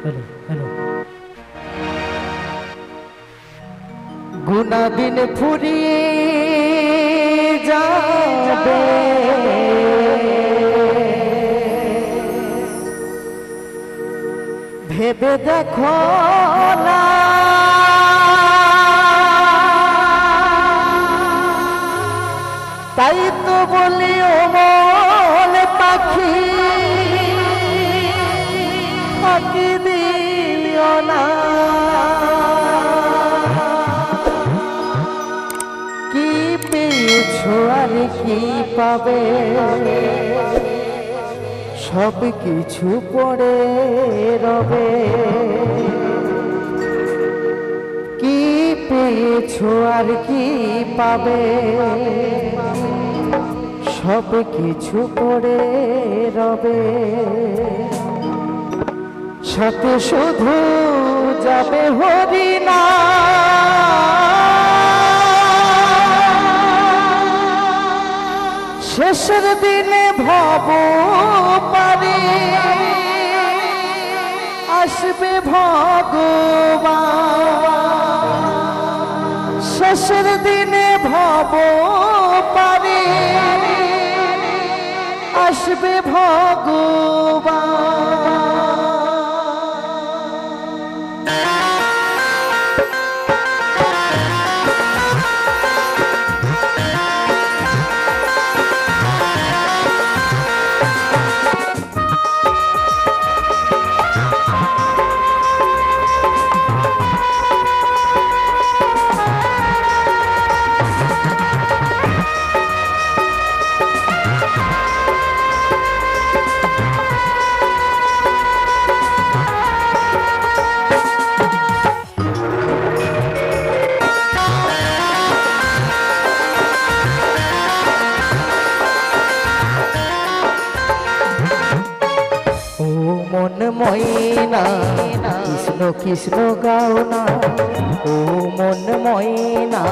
Hello hello গুনা দিন ফুরিয়ে যাবে, ভেবে দেখো না তাই তো বলি ও মন পাখি ফাঁকি দিও না। কি পেয়েছো আর কি পাবে, সব কিছু পড়ে রবে। কি পেয়েছো আর কি পাবে, সব কিছু পড়ে রবে। সাথে শুধু যাবে হরিনা, শেষের দিনে ভব পারে আসবে ভগবান। শেষের দিনে ভব পারে আসবে ভগবান। মন ময়না কৃষ্ণ কৃষ্ণ গাও না, ও মন ময়না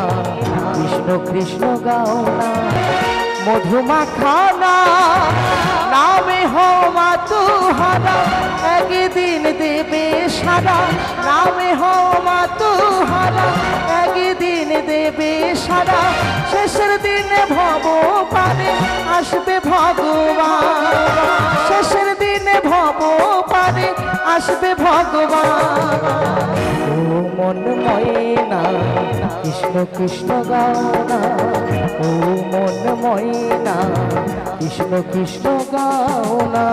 কৃষ্ণ কৃষ্ণ গাও না। মধুমাখানা নামে হওয়া তুহারা একদিন দেবে সারা। নামে হওয়া তুহারা একদিন দেবে সারা। শেষের দিনে ভব পারে আসবে ভগবান। শেষের দিনে ভব পারে আসবে ভগবান। ও মন ময়না কৃষ্ণ কৃষ্ণ গাও না, ও মন ময়না কৃষ্ণ কৃষ্ণ গাও না।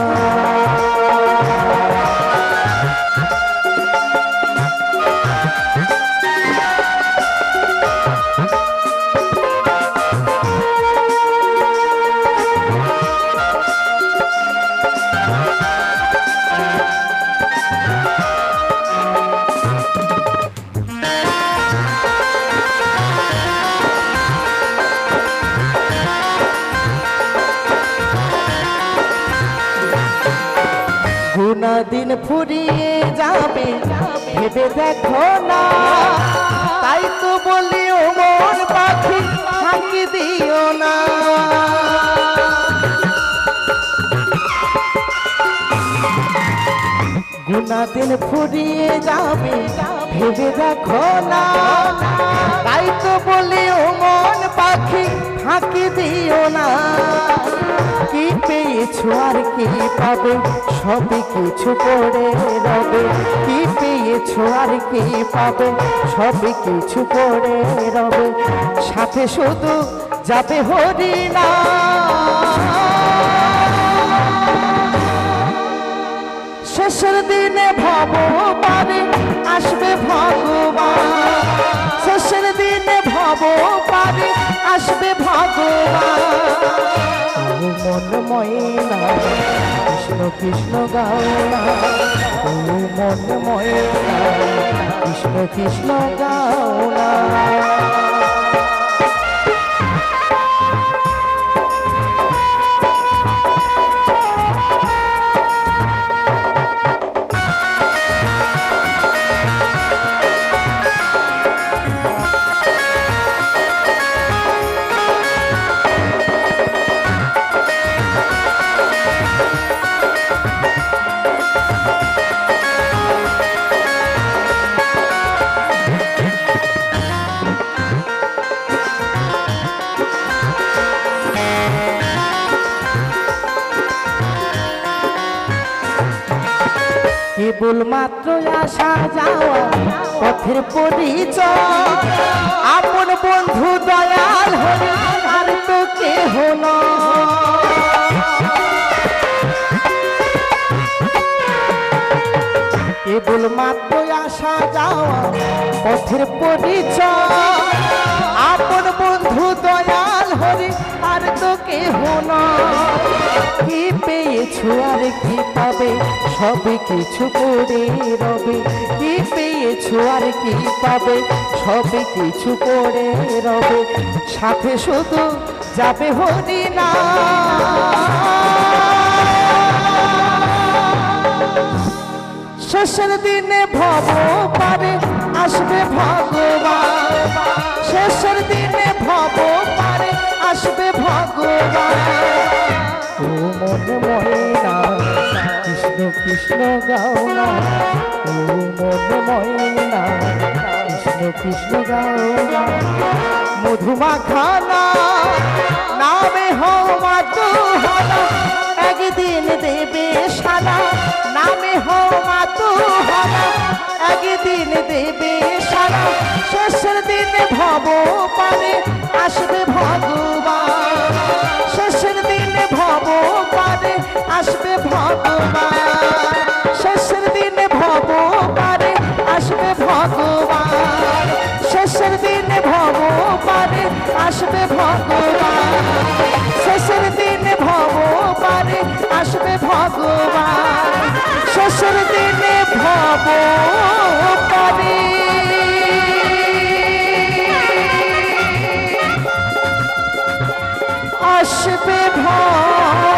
গুনা দিন ফুরিয়ে যাবে, ভেবে দেখো না তাই তো বলি ও মন পাখি ফাঁকি দিও না। গুনা দিন ফুরিয়ে যাবে, ভেবে দেখো না তাই তো বলি ও মন পাখি ফাঁকি দিও না। কি পেয়েছো আর কি পাবে, সব কিছু পড়ে রবে। কি পেয়েছো আর কি পাবে, সব কিছু পড়ে রবে। সাথে শুধু যাবে হরিনা, শেষের দিনে ভব পারে আসবে ভগবান। শেষের দিনে ভব পারে আসবে ভগবান। ও মন ময়না কৃষ্ণ কৃষ্ণ গাও না, ও মন ময়না কৃষ্ণ কৃষ্ণ গাও না। কেবল মাত্র আসা যাওয়া পথের পরিচয়, আপন বন্ধু দয়াল হরি আর তো কেহ নয়। কেবল মাত্র আসা যাওয়া পথের পরিচয়, আপন বন্ধু দয়াল হরি আর তো কেহ নয়। কি পেয়েছো আর কি পাবে, সবে কিছু করে রবে। কি পেয়েছো আর কি পাবে, সবে কিছু করে রবে। সাথে শুধু যাবে হরি না, শেষের দিনে ভব পারে আসবে ভগবান। শেষের দিনে ভব পারে আসবে ভগবান। ও মন ময়না কৃষ্ণ কৃষ্ণ গাও না, ও মন ময়না কৃষ্ণ কৃষ্ণ গাও না। মধুমাখানা নামে হওয়া তুহানা, একদিন দেবে সারা। নামে হওয়া তুহানা, একদিন দেবে সারা। শেষের দিনে ভব পারে আসবে ভগবান। শেষের দিনে ভব পারে আসবে ভগবান। শেষের দিনে ভব পারে আসবে ভগবান। শেষের দিনে ভব পারে আসবে ভগবান। শেষের দিনে ভব পারে আসবে ভগবান। শেষের দিনে ভব পারে আসবে ভগবান।